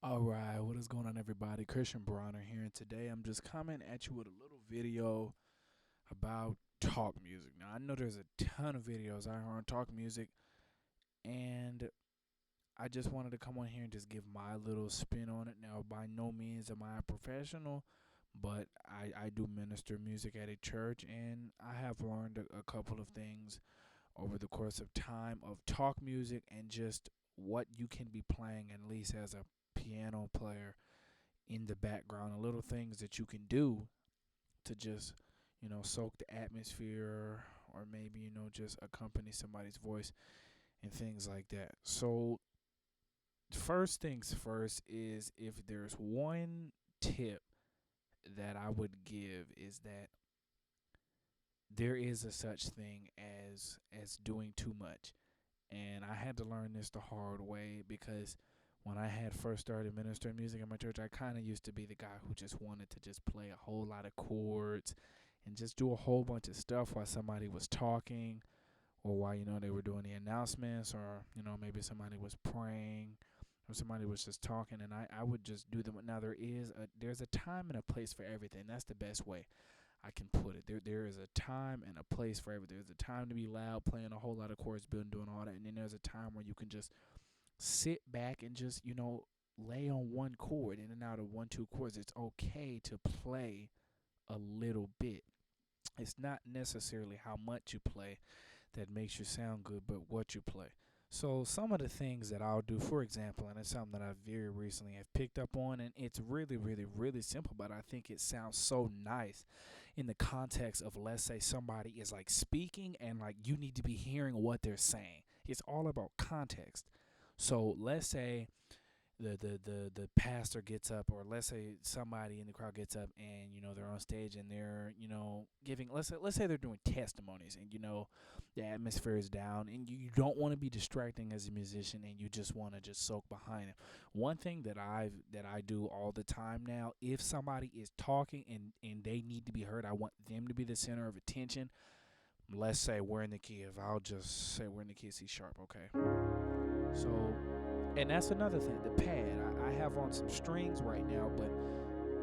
All right, what is going on, everybody? Christian Bronner here, and today I'm just coming at you with a little video about talk music. Now, I know there's a ton of videos out here on talk music, and I just wanted to come on here and just give my little spin on it. Now, by no means am I a professional, but I do minister music at a church, and I have learned a couple of things over the course of time of talk music and just what you can be playing, at least as a piano player in the background, and little things that you can do to just, soak the atmosphere, or maybe, just accompany somebody's voice and things like that. So, first things first is, if there's one tip that I would give, is that there is a such thing as doing too much. And I had to learn this the hard way, because when I had first started ministering music in my church, I kind of used to be the guy who just wanted to just play a whole lot of chords and just do a whole bunch of stuff while somebody was talking, or while, they were doing the announcements, or, maybe somebody was praying, or somebody was just talking, and I would just do them. Now, there's a time and a place for everything. That's the best way I can put it. There is a time and a place for everything. There's a time to be loud, playing a whole lot of chords, doing all that, and then there's a time where you can just sit back and just, lay on one chord, in and out of 1-2 chords. It's okay to play a little bit. It's not necessarily how much you play that makes you sound good, but what you play. So some of the things that I'll do, for example, and it's something that I very recently have picked up on, and it's really, really, really simple, but I think it sounds so nice in the context of, let's say somebody is like speaking, and like you need to be hearing what they're saying. It's all about context. So let's say the pastor gets up, or let's say somebody in the crowd gets up, and they're on stage, and they're, giving, let's say they're doing testimonies, and the atmosphere is down, and you don't want to be distracting as a musician, and you just want to just soak behind it. One thing that I do all the time now, if somebody is talking and they need to be heard, I want them to be the center of attention. Let's say we're in the key of I'll just say we're in the key of C sharp, okay? So, and that's another thing, the pad. I have on some strings right now, but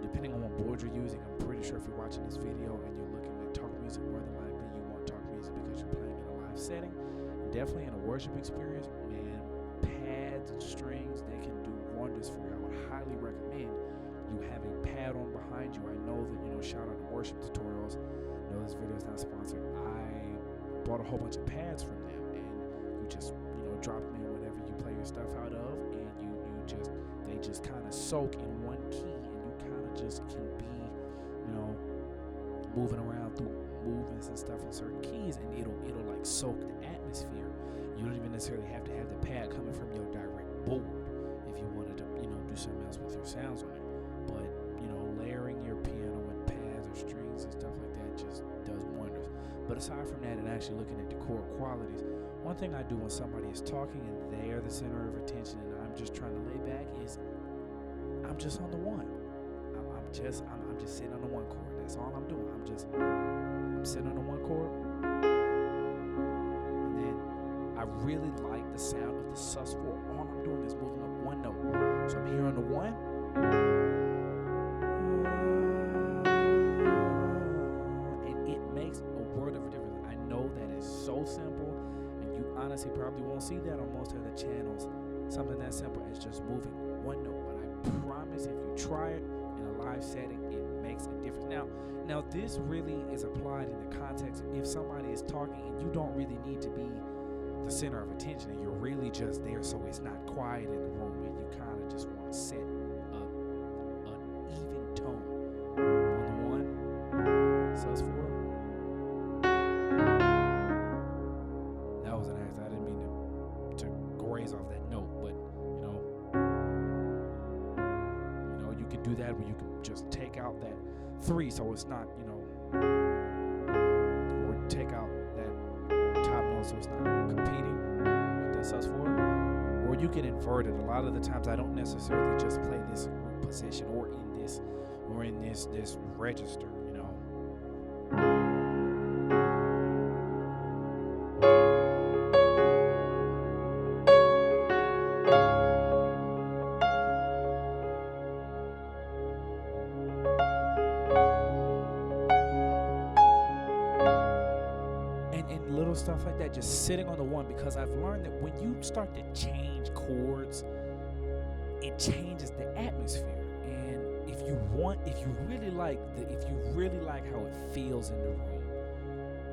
depending on what board you're using, I'm pretty sure if you're watching this video and you're looking at talk music, more than likely you want talk music because you're playing in a live setting. Definitely in a worship experience, man, pads and strings, they can do wonders for you. I would highly recommend you have a pad on behind you. I know that, shout out to worship tutorials. No, this video is not sponsored. I bought a whole bunch of pads from them, and you just, drop them in whatever you play your stuff out of, and they just kind of soak in one key, and you kind of just can be, moving around through movements and stuff in certain keys, and it'll like soak the atmosphere. You don't even necessarily have to have the pad coming from your direct board if you wanted to, do something else with your sounds on it. But, layering your piano with pads or strings and stuff like that just does wonders. But aside from that, and actually looking at the chord qualities, one thing I do when somebody is talking and they are the center of attention, and I'm just trying to lay back, is I'm just on the one. I'm just sitting on the one chord. That's all I'm doing. I'm sitting on the one chord, and then I really like the sound of the sus4. All I'm doing is moving up one note. So I'm here on the one, and it makes a world of a difference. I know that is so simple, and you honestly probably won't see that on most of the channels. Something that simple as just moving one note, but I promise if you try it in a live setting, it makes a difference. Now this really is applied in the context of if somebody is talking and you don't really need to be the center of attention, and you're really just there so it's not quiet in the room, and you kind of just want to set an even tone on the one, sus4. That was an accident. I didn't mean to graze off that note, but you can do that where you can just take out that 3, so it's not, or take out that top note so it's not competing with the sus4. Or you can invert it. A lot of the times I don't necessarily just play this root position or in this register, stuff like that, just sitting on the one, because I've learned that when you start to change chords, it changes the atmosphere. And if you really like how it feels in the room,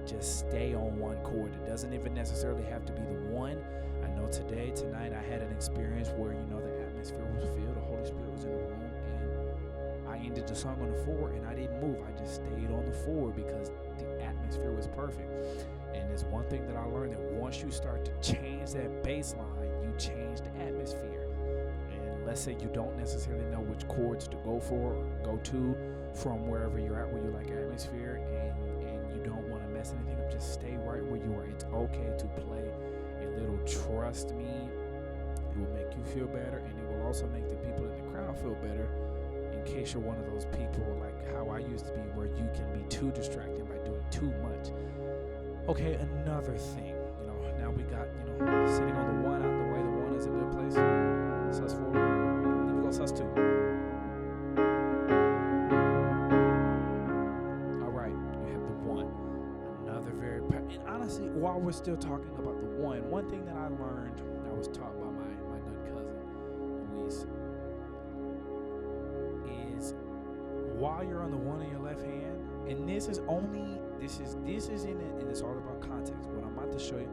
just stay on one chord. It doesn't even necessarily have to be the one. I know tonight I had an experience where, the atmosphere was filled, the Holy Spirit was in the room, and I ended the song on the 4 and I didn't move. I just stayed on the 4 because the atmosphere was perfect. And there's one thing that I learned, that once you start to change that bass line, you change the atmosphere. And let's say you don't necessarily know which chords to go for or go to from wherever you're at, where you like atmosphere, and you don't want to mess anything up, just stay right where you are. It's okay to play a little. Trust me, it will make you feel better, and it will also make the people in the crowd feel better, in case you're one of those people like how I used to be, where you can be too distracted by doing too much. Okay, another thing, now we got, sitting on the one out the way. The one is a good place. sus4, then we go sus2. All right, you have the one. Another and honestly, while we're still talking about the one thing that I learned, I was taught by my good cousin, Luis, is while you're on the one in your left hand, and this is it's all about context. What I'm about to show you,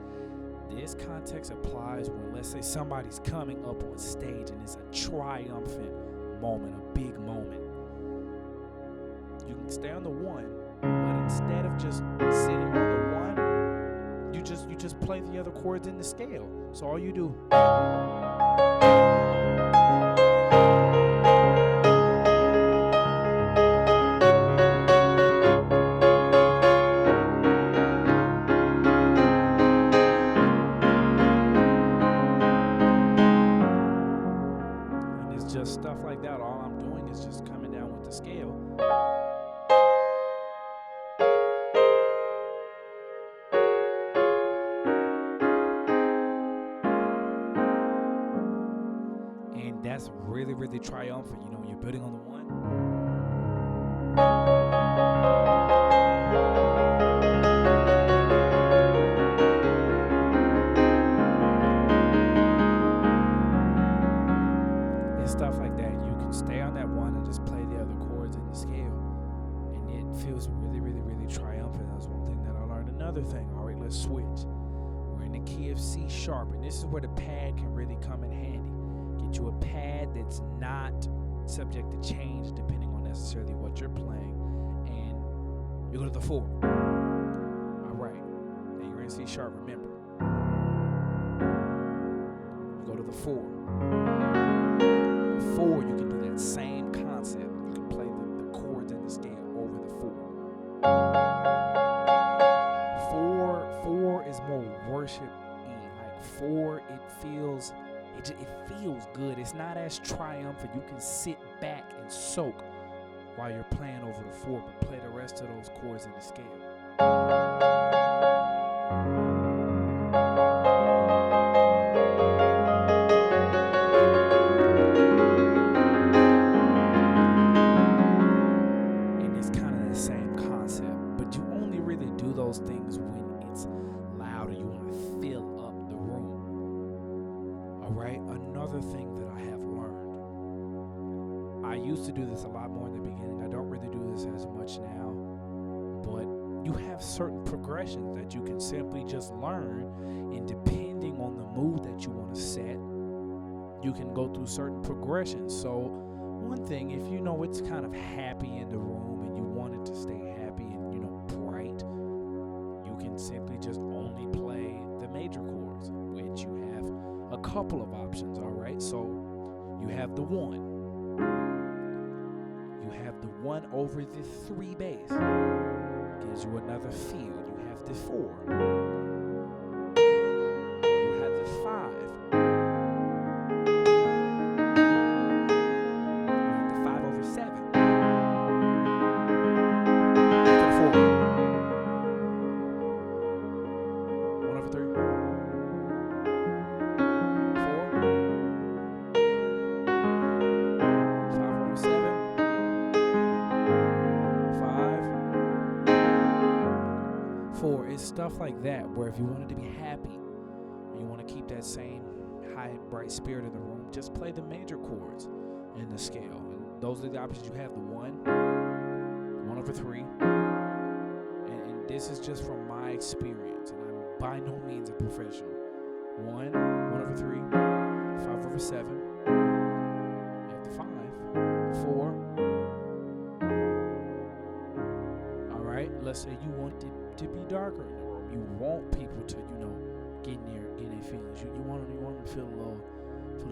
this context applies when, let's say, somebody's coming up on stage and it's a triumphant moment, a big moment. You can stay on the one, but instead of just sitting on the one, you just play the other chords in the scale. So all you do, just stuff like that. All I'm doing is just coming down with the scale. And that's really, really triumphant. When you're building on the one. Stuff like that. You can stay on that one and just play the other chords in the scale, and it feels really, really, really triumphant. That's one thing that I learned. Another thing, all right, let's switch. We're in the key of C sharp, and this is where the pad can really come in handy. Get you a pad that's not subject to change depending on necessarily what you're playing, and you go to the 4. All right, now you're in C sharp. Remember, you go to the 4. 4, you can do that same concept. You can play the chords in the scale over the 4. 4 is more worship-y. Like 4, it feels good. It's not as triumphant. You can sit back and soak while you're playing over the 4, but play the rest of those chords in the scale. Those things when it's loud or you want to fill up the room. All right, another thing that I have learned, I used to do this a lot more in the beginning. I don't really do this as much now, but you have certain progressions that you can simply just learn, and depending on the mood that you want to set, you can go through certain progressions. So one thing, if it's kind of happy in the room and you want it to stay happy and bright, you can simply just only play the major chords, which you have a couple of options. All right, so you have the 1. You have the 1 over the 3 bass. Gives you another feel. You have the 4. You have the 5. You have the 5 over 7. it's stuff like that where if you wanted to be happy and you want to keep that same high, bright spirit in the room, just play the major chords in the scale. And those are the options you have: the 1/3. And this is just from my experience, and I'm by no means a professional. 1/3, 5/7, you have the 5, 4. All right, let's say you want it to be darker in the room. You want people to, get in their feelings. You want them to feel a little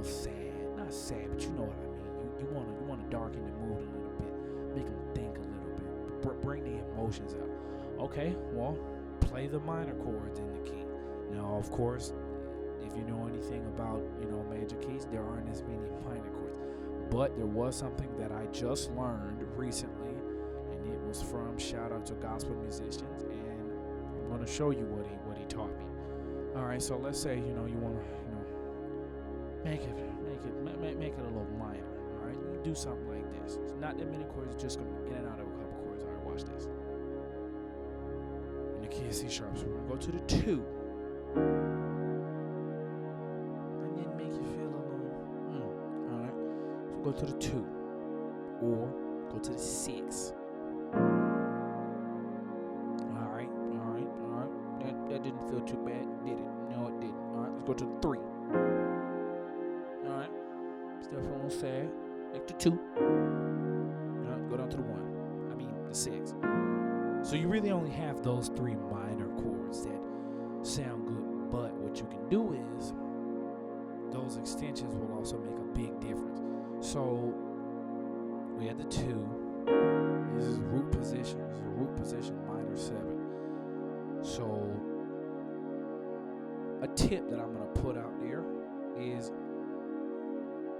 sad. Not sad, but you know what I mean. You want to darken the mood a little bit, make them think a little bit, bring the emotions out. Okay, well, play the minor chords in the key. Now, of course, if you know anything about, major keys, there aren't as many minor chords. But there was something that I just learned recently, and it was from, shout out to gospel musicians, and I'm going to show you what he taught me. All right, so let's say, you want to, make it a little minor. All right, you do something like this. It's not that many chords, it's just going in and out of a couple chords. All right, watch this. In the key of C sharp, so we're going to go to the 2. And then make you feel a little, all right. So go to the 2. Or go to the 6. All right. That didn't feel too bad, did it? No, it didn't. All right, let's go to the 3. All right. Still feeling a little sad. Make the 2. All right, go down to the 1. The 6. So you really only have those 3 minor chords that sound good, but what you can do is those extensions will also make a big difference. So we had the 2. This is root position. This is a root position minor 7. So a tip that I'm going to put out there is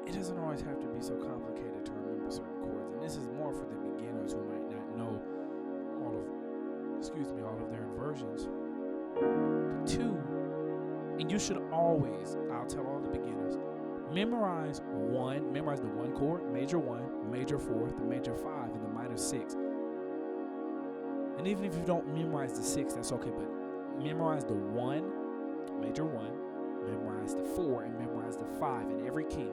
it doesn't always have to be so complicated to remember certain chords. And this is more for the beginners who might not know all of their inversions. The 2, and you should always, I'll tell all the beginners, memorize the 1 chord, major 1, major 4, the major 5, and the minor 6. And even if you don't memorize the 6, that's okay, but memorize the 1, major 1, memorize the 4, and memorize the 5 in every key.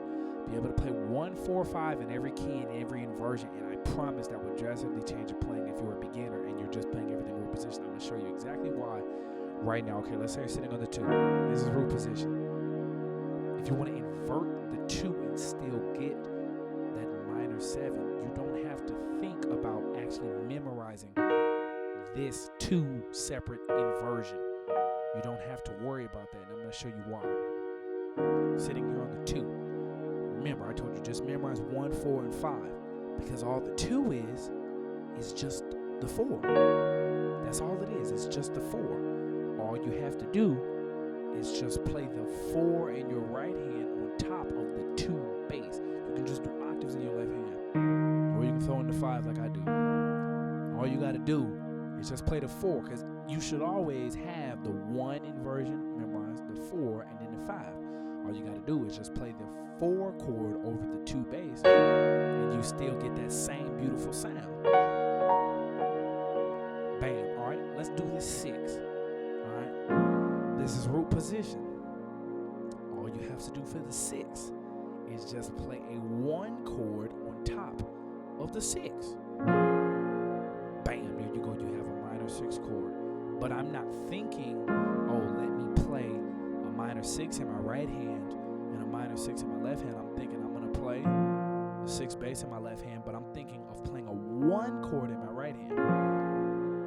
Be able to play 1, 4, 5 in every key in every inversion, and I promise that would drastically change your playing if you're a beginner and you're just playing everything root position. I'm going to show you exactly why right now. Okay, let's say you're sitting on the 2. This is root position. If you want to invert the 2 and still get that minor 7, you don't have to think about actually memorizing this 2 separate inversion. You don't have to worry about that, and I'm going to show you why. Sitting here on the 2. Remember, I told you just memorize 1, 4, and 5, because all the 2 is just the 4. That's all it is. It's just the 4. All you have to do is just play the 4 in your right hand on top of the 2 bass. You can just do octaves in your left hand, or you can throw in the 5 like I do. All you got to do is just play the 4, because you should always have the 1 inversion memorized, the 4, and then the 5. All you got to do is just play the 4 chord over the 2 bass, and you still get that same beautiful sound. Bam. All right, let's do this 6. All right, this is root position. All you have to do for the 6 is just play a 1 chord on top of the 6. Bam, there you go. You have a minor 6 chord. But I'm not thinking, let me play a minor 6 in my right hand and a minor 6 in my left hand. I'm thinking I'm going to play a 6 bass in my left hand, but I'm thinking of playing a 1 chord in my right hand,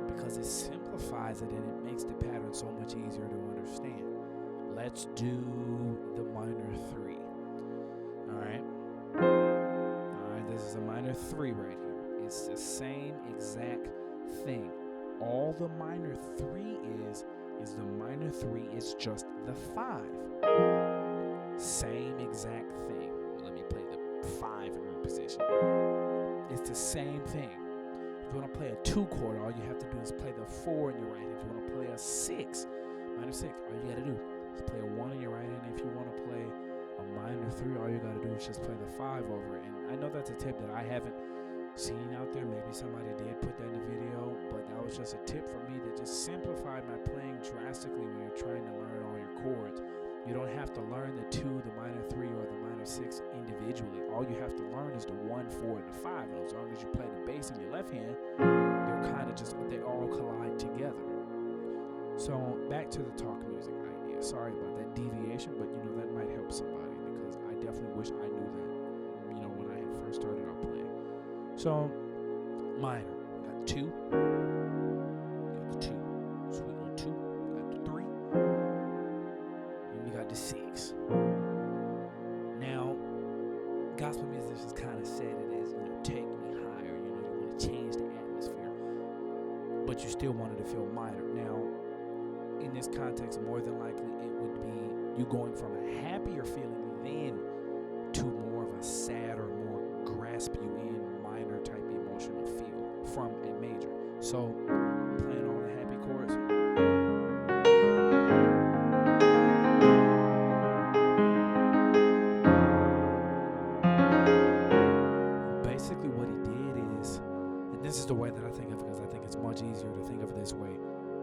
because it simplifies it and it makes the pattern so much easier to understand. Let's do the minor 3. All right, this is a minor 3 right here. It's the same exact thing. All the minor 3 is the minor 3 is just the 5. Same exact thing. Let me play the 5 in root position. It's the same thing. If you want to play a 2 chord, all you have to do is play the 4 in your right hand. If you want to play a 6, minor 6, all you got to do is play a 1 in your right hand. If you want to play a minor 3, all you got to do is just play the 5 over it. And I know that's a tip that I haven't seen out there. Maybe somebody did put that in the video, but that was just a tip for me that just simplified my playing drastically when you're trying to learn all your chords. You don't have to learn the 2, the minor 3, or the minor 6 individually. All you have to learn is the 1, 4, and the 5. And as long as you play the bass in your left hand, they all collide together. So back to the talk music idea. Sorry about that deviation, but that might help somebody, because I definitely wish I knew that, when I had first started out playing. So minor, got the 2, sweet little 2, got the 3, and we got the 6. Now, gospel musicians kind of said it as, take me higher, you want to change the atmosphere, but you still wanted to feel minor. Now, in this context, more than likely, it would be you going from a happier feeling then to more of a sad or more grasp you in minor type emotional feel from a major. So, playing all the happy chords. Basically, what he did is, and this is the way that I think of it, because I think it's much easier to think of it this way.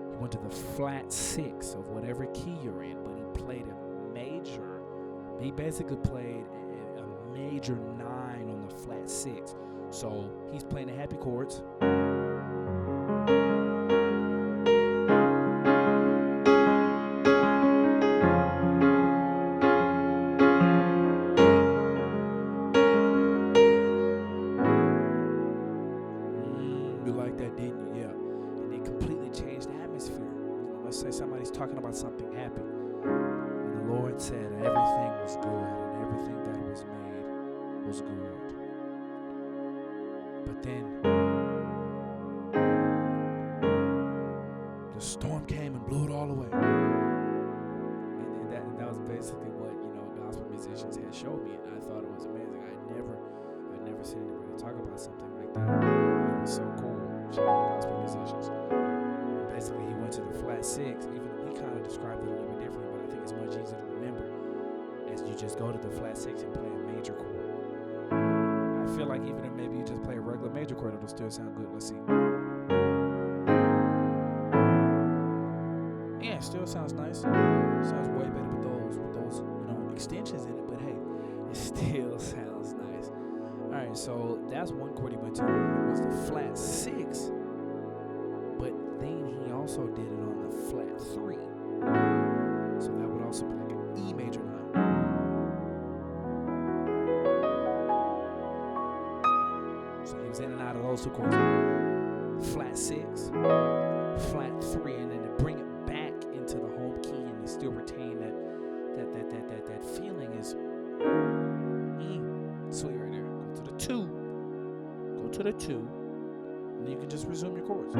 He went to the flat 6 of whatever key you're in, but he played a major. He basically played a major 9 on the flat 6. So he's playing the happy chords. You like that, didn't you? Yeah. And it completely changed the atmosphere. Let's say somebody's talking about something happy, and the Lord said everything was good and everything that was made was good. But then the storm came and blew it all away. And that was basically what gospel musicians had showed me, and I thought it was amazing. I'd never seen anybody talk about something like that. It was so cool. Shout out to gospel musicians. And basically, he went to the flat 6, even though he kind of described it a little bit differently, but I think it's much easier to remember as you just go to the flat 6 and play a major chord. I feel like even if maybe you just play a regular major chord, it'll still sound good. Let's see. Yeah, it still sounds nice. Sounds way better with those extensions in it, but hey, it still sounds nice. Alright, so that's one chord he went to. It was the flat 6, but then he also did it on the flat 3. So that would also be like an E major 9. So he was in and out of those 2 chords. Flat 6, flat 3, and then to bring it back into the home key and to still retain that feeling is sweet right there. Go to the 2. Go to the 2, and then you can just resume your chords.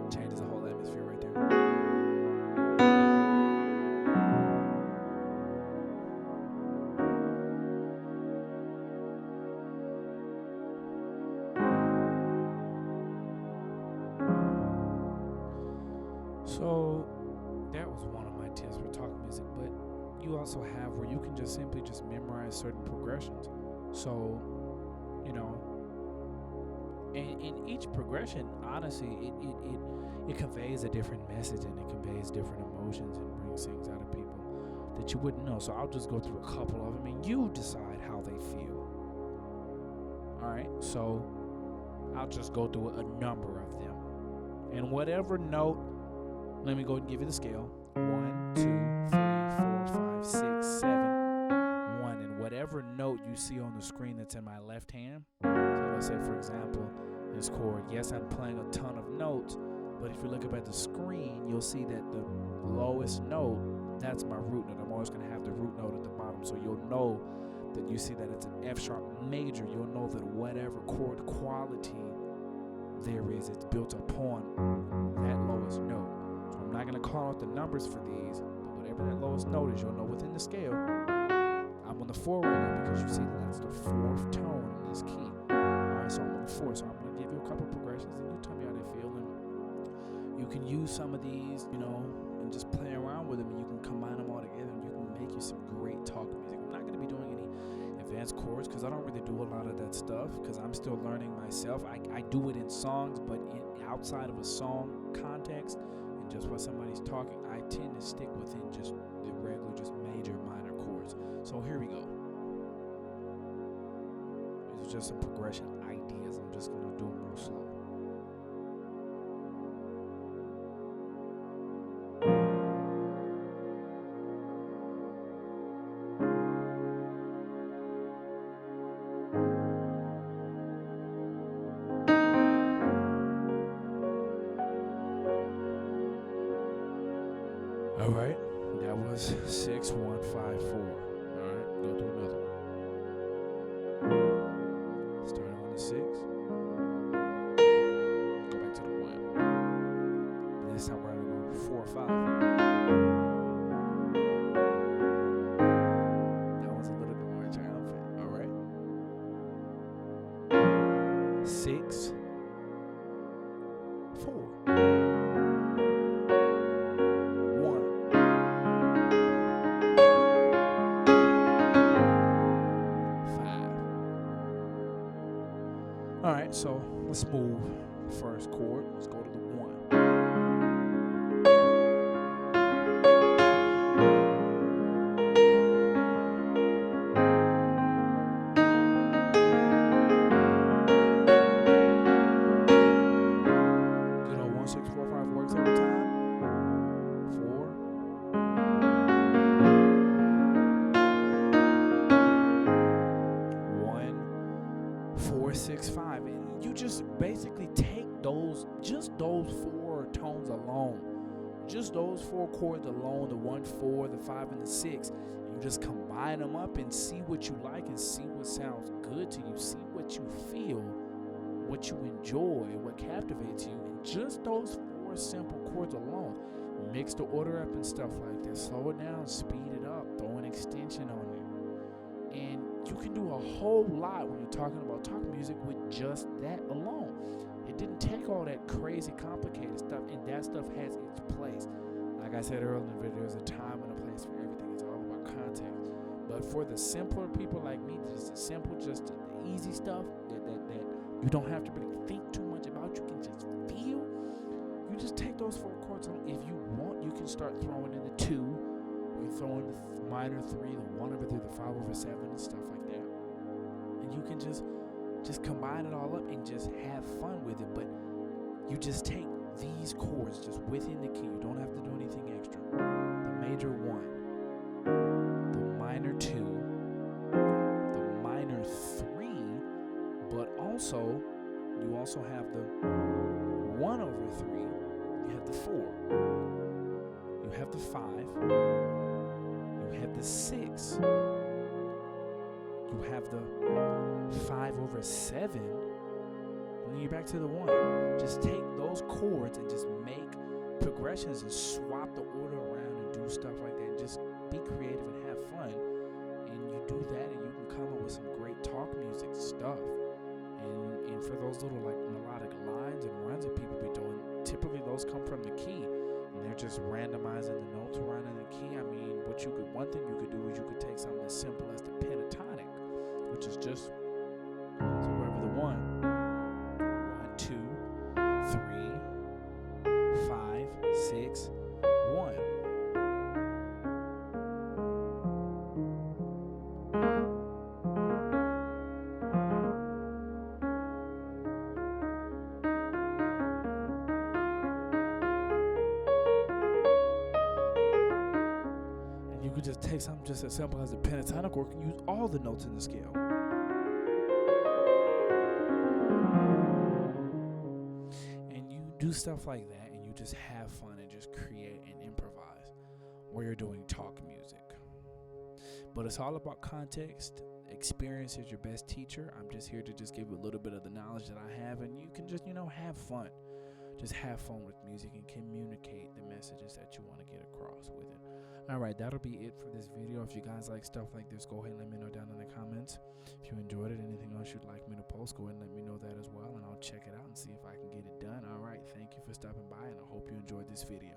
Changes the whole atmosphere right there. So that was one of my tips for talk music, but you also have where you can just simply just memorize certain progressions. So, in each progression, honestly, it conveys a different message, and it conveys different emotions and brings things out of people that you wouldn't know. So I'll just go through a couple of them, and you decide how they feel. All right, so I'll just go through a number of them, and whatever note. Let me go ahead and give you the scale. 1, 2, 3, 4, 5, 6, 7, 1. And whatever note you see on the screen that's in my left hand. So let's say, for example, this chord. Yes, I'm playing a ton of notes, but if you look up at the screen, you'll see that the lowest note, that's my root note. I'm always going to have the root note at the bottom. So you'll know that you see that it's an F sharp major. You'll know that whatever chord quality there is, it's built upon that lowest note. So I'm not going to call out the numbers for these, but whatever that lowest note is, you'll know within the scale. I'm on the 4 right now because you see that's the 4th tone in this key. Alright, so I'm on the 4, so I'm going to give you a couple progressions and you tell me how they feel. And you can use some of these, and just play around with them, and you can combine them all together and you can make you some great talk music. I'm not going to be doing any advanced chords because I don't really do a lot of that stuff because I'm still learning myself. I do it in songs, but outside of a song context and just what somebody's talking, I tend to stick within just the regular, just major, minor chords. So here we go. These are just some progression ideas. I'm just going to do them real slow. All right, that was 6, 1, 5, 4. All right, go do another one. Starting on the 6. Go back to the 1. And this time we're gonna go 4, 5. That one's a little bit more triumphant. All right. 6, 4. Alright, so let's move first chord. Let's go to the 1. Good old 1, 6, 4, 5 works every time. 4. 1, 4, 6, 5. And you just basically take those 4 tones alone. Just those 4 chords alone, the 1, 4, the 5, and the 6. And you just combine them up and see what you like and see what sounds good to you. See what you feel, what you enjoy, what captivates you. And just those 4 simple chords alone. Mix the order up and stuff like that. Slow it down, speed it up, throw an extension on it. And you can do a whole lot when you're talking about talk music with just that alone. It didn't take all that crazy complicated stuff, and that stuff has its place. Like I said earlier in the video, there's a time and a place for everything. It's all about context. But for the simpler people like me, just the simple, just the easy stuff that you don't have to really think too much about, you can just feel. You just take those 4 chords on. If you want, you can start throwing in the 2. You can throw in the minor 3, the 1 over 3, the 5 over 7, and stuff like that. And you can just combine it all up and just have fun with it. But you just take these chords just within the key. You don't have to do anything extra. The major 1, the minor 2, the minor 3, but also you also have the 1 over 3. You have the 4. You have the 5. You have the 6. You have the 5 over 7. And then you're back to the 1. Just take those chords and just make progressions and swap the order around and do stuff like that. And just be creative and have fun. And you do that and you can come up with some great talk music stuff. And for those little like melodic lines and runs that people be doing, typically those come from the key. And they're just randomizing the notes around in the key. I mean, one thing you could do is you could take something as simple as the pentatonic, which is just, so wherever the 1, 2, 3, 5, 6, 1. You could just take something just as simple as the pentatonic, or you can use all the notes in the scale. And you do stuff like that, and you just have fun and just create and improvise where you're doing talk music. But it's all about context experience is your best teacher. I'm just here to just give you a little bit of the knowledge that I have, and you can just, have fun. Just have fun with music and communicate the messages that you want to get across with it. All right, that'll be it for this video. If you guys like stuff like this, go ahead and let me know down in the comments. If you enjoyed it, anything else you'd like me to post, go ahead and let me know that as well, and I'll check it out and see if I can get it done. All right, thank you for stopping by, and I hope you enjoyed this video.